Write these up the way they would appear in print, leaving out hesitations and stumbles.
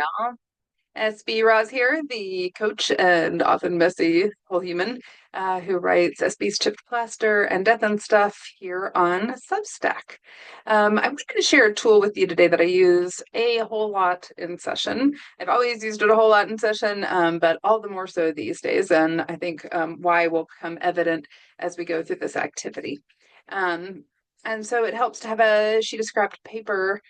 y'all. SB Roz here, the coach and often messy whole human who writes SB's Chipped Plaster and Death and Stuff here on Substack. I'm going to share a tool with you today that I use a whole lot in session. I've always used it a whole lot in session, but all the more so these days. And I think why will become evident as we go through this activity. Um, and so it helps to have a sheet of scrapped paper.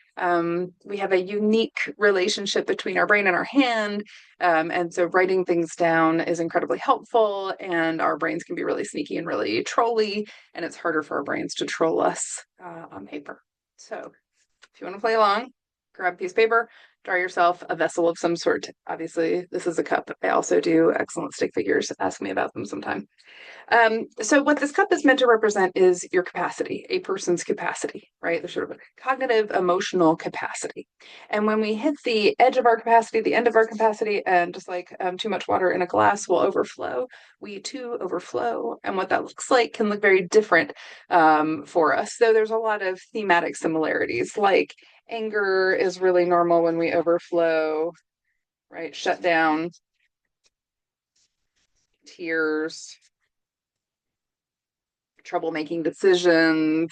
We have a unique relationship between our brain and our hand. And so writing things down is incredibly helpful, and our brains can be really sneaky and really trolly, and it's harder for our brains to troll us on paper. So if you want to play along, grab a piece of paper, draw yourself a vessel of some sort. Obviously, this is a cup. I also do excellent stick figures. Ask me about them sometime. So what this cup is meant to represent is your capacity, a person's capacity, right? The sort of cognitive, emotional capacity. And when we hit the edge of our capacity, the end of our capacity, and just like too much water in a glass will overflow, we too overflow. And what that looks like can look very different for us. So there's a lot of thematic similarities, like anger is really normal when we overflow, right? Shut down, tears, trouble making decisions,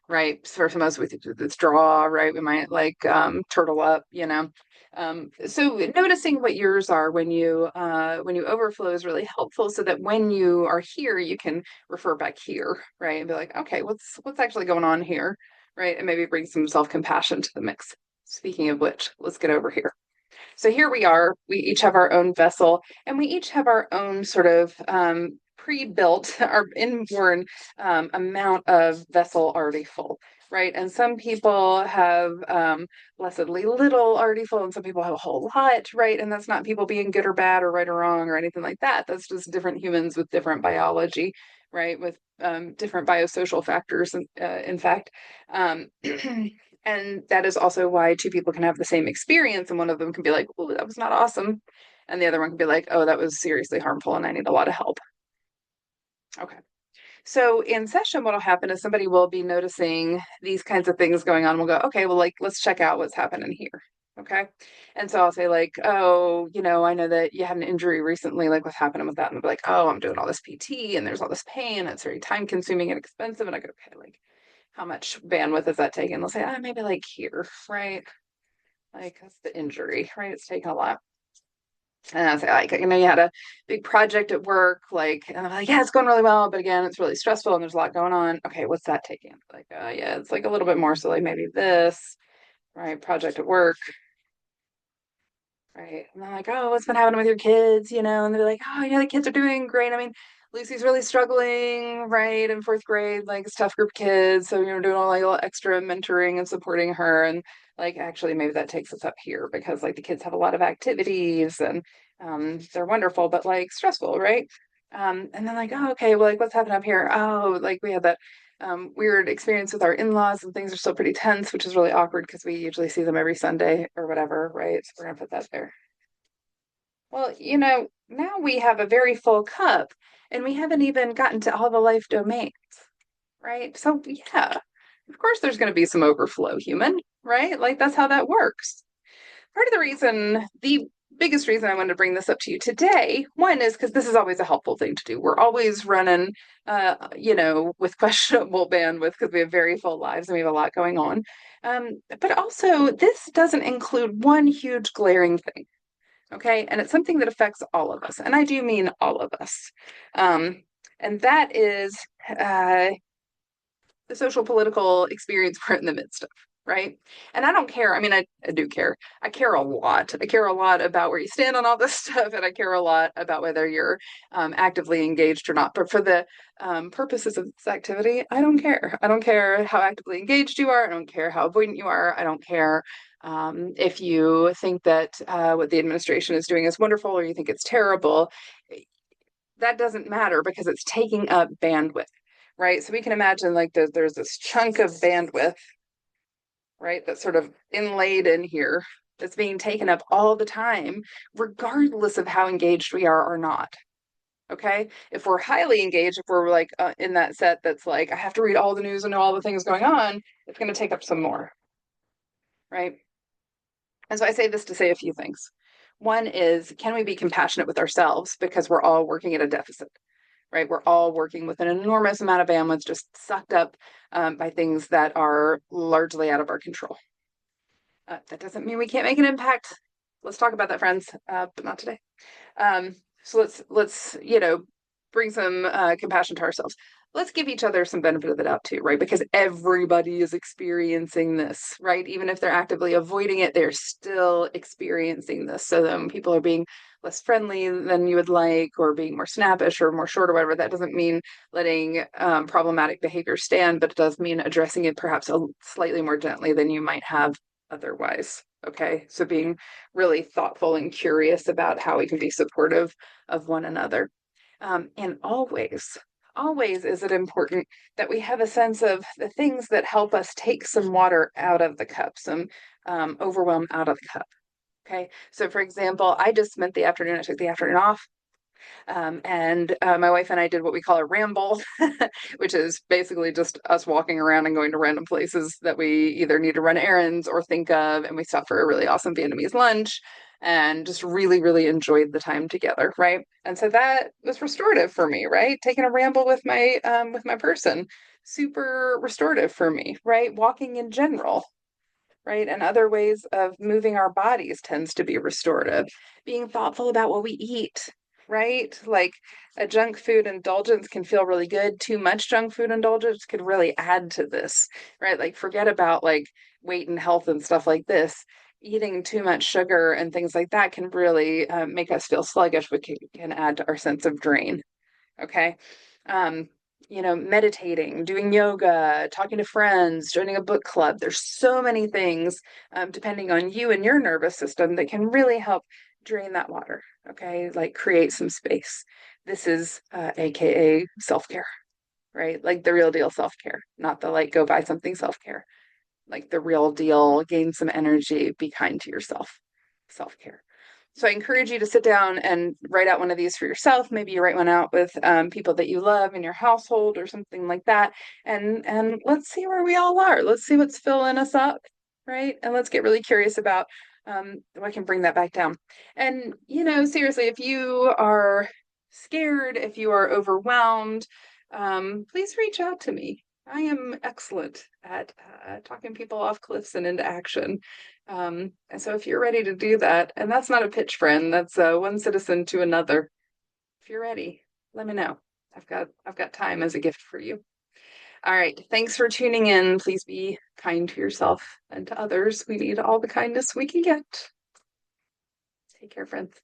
right? For some of us, we withdraw, right? We might like turtle up, you know. So noticing what yours are when you overflow is really helpful, so that when you are here, you can refer back here, right? And be like, okay, what's actually going on here, right? And maybe bring some self-compassion to the mix. Speaking of which, let's get over here. So here we are. We each have our own vessel, and we each have our own sort of pre-built, our inborn amount of vessel already full, right? And some people have blessedly little already full, and some people have a whole lot, right? And that's not people being good or bad or right or wrong or anything like that. That's just different humans with different biology, right? With different biosocial factors, in fact. And that is also why two people can have the same experience, and one of them can be like, "Oh, that was not awesome," and the other one can be like, "Oh, that was seriously harmful, and I need a lot of help." Okay. So in session, what'll happen is somebody will be noticing these kinds of things going on. We'll go, okay, well, like, let's check out what's happening here. Okay. And so I'll say, like, oh, I know that you had an injury recently. Like, what's happening with that? And they'll be like, oh, I'm doing all this PT and there's all this pain. And it's very time consuming and expensive. And I go, okay, like, how much bandwidth is that taking? They'll say, maybe like here, right? Like, that's the injury, right? It's taking a lot. And I was like, you had a big project at work, like, and I'm like, yeah, it's going really well, but again, it's really stressful and there's a lot going on. Okay, what's that taking? Like, yeah, it's like a little bit more. So like maybe this, right? Project at work, right? And I'm like, oh, what's been happening with your kids? And they're like, oh, yeah, the kids are doing great. I mean, Lucy's really struggling, right? In fourth grade, like it's tough group of kids. So, doing all like a little extra mentoring and supporting her. And like, actually, maybe that takes us up here because like the kids have a lot of activities and they're wonderful, but like stressful, right? And then like, oh, okay, well, like what's happening up here? Oh, like we had that weird experience with our in-laws and things are still pretty tense, which is really awkward because we usually see them every Sunday or whatever, right? So we're gonna put that there. Well, now we have a very full cup and we haven't even gotten to all the life domains, right? So yeah, of course there's going to be some overflow, human, right? Like that's how that works. Part of the biggest reason I wanted to bring this up to you today, one is because this is always a helpful thing to do. We're always running, with questionable bandwidth because we have very full lives and we have a lot going on. But also, this doesn't include one huge glaring thing. Okay. And it's something that affects all of us. And I do mean all of us. Um, and that is the social political experience we're in the midst of, right? And I don't care. I mean, I do care. I care a lot. I care a lot about where you stand on all this stuff, and I care a lot about whether you're actively engaged or not. But for the purposes of this activity, I don't care. I don't care how actively engaged you are. I don't care how avoidant you are. I don't care if you think that what the administration is doing is wonderful or you think it's terrible. That doesn't matter because it's taking up bandwidth, right? So we can imagine like there's this chunk of bandwidth, right, that's sort of inlaid in here that's being taken up all the time, regardless of how engaged we are or not. Okay. If we're highly engaged, if we're like in that set that's like, I have to read all the news and know all the things going on, it's going to take up some more, right? And so I say this to say a few things. One is, can we be compassionate with ourselves because we're all working at a deficit, right? We're all working with an enormous amount of bandwidth just sucked up by things that are largely out of our control. That doesn't mean we can't make an impact. Let's talk about that, friends, but not today. So let's bring some compassion to ourselves. Let's give each other some benefit of the doubt too, right? Because everybody is experiencing this, right? Even if they're actively avoiding it, they're still experiencing this. So then people are being less friendly than you would like, or being more snappish or more short or whatever. That doesn't mean letting problematic behavior stand, but it does mean addressing it perhaps slightly more gently than you might have otherwise. Okay, so being really thoughtful and curious about how we can be supportive of one another. And always is it important that we have a sense of the things that help us take some water out of the cup, some overwhelm out of the cup. Okay, so for example, I just spent the afternoon, I took the afternoon off. And my wife and I did what we call a ramble, which is basically just us walking around and going to random places that we either need to run errands or think of. And we stopped for a really awesome Vietnamese lunch and just really, really enjoyed the time together, right? And so that was restorative for me, right? Taking a ramble with my person, super restorative for me, right? Walking in general, right? And other ways of moving our bodies tends to be restorative. Being thoughtful about what we eat, right? Like a junk food indulgence can feel really good. Too much junk food indulgence could really add to this, right? Like forget about like weight and health and stuff like this. Eating too much sugar and things like that can really make us feel sluggish, which can add to our sense of drain. Okay. Um, meditating, doing yoga, talking to friends, joining a book club. There's so many things, depending on you and your nervous system, that can really help drain that water. Okay. Like create some space. This is AKA self care, right? Like the real deal self care, not the like go buy something self care. Like the real deal, gain some energy, be kind to yourself, self care. So I encourage you to sit down and write out one of these for yourself. Maybe you write one out with people that you love in your household or something like that. And let's see where we all are. Let's see what's filling us up, right? And let's get really curious about what can bring that back down. And seriously, if you are scared, if you are overwhelmed, please reach out to me. I am excellent at talking people off cliffs and into action. And so if you're ready to do that, and that's not a pitch, friend, that's one citizen to another. If you're ready, let me know. I've got time as a gift for you. All right. Thanks for tuning in. Please be kind to yourself and to others. We need all the kindness we can get. Take care, friends.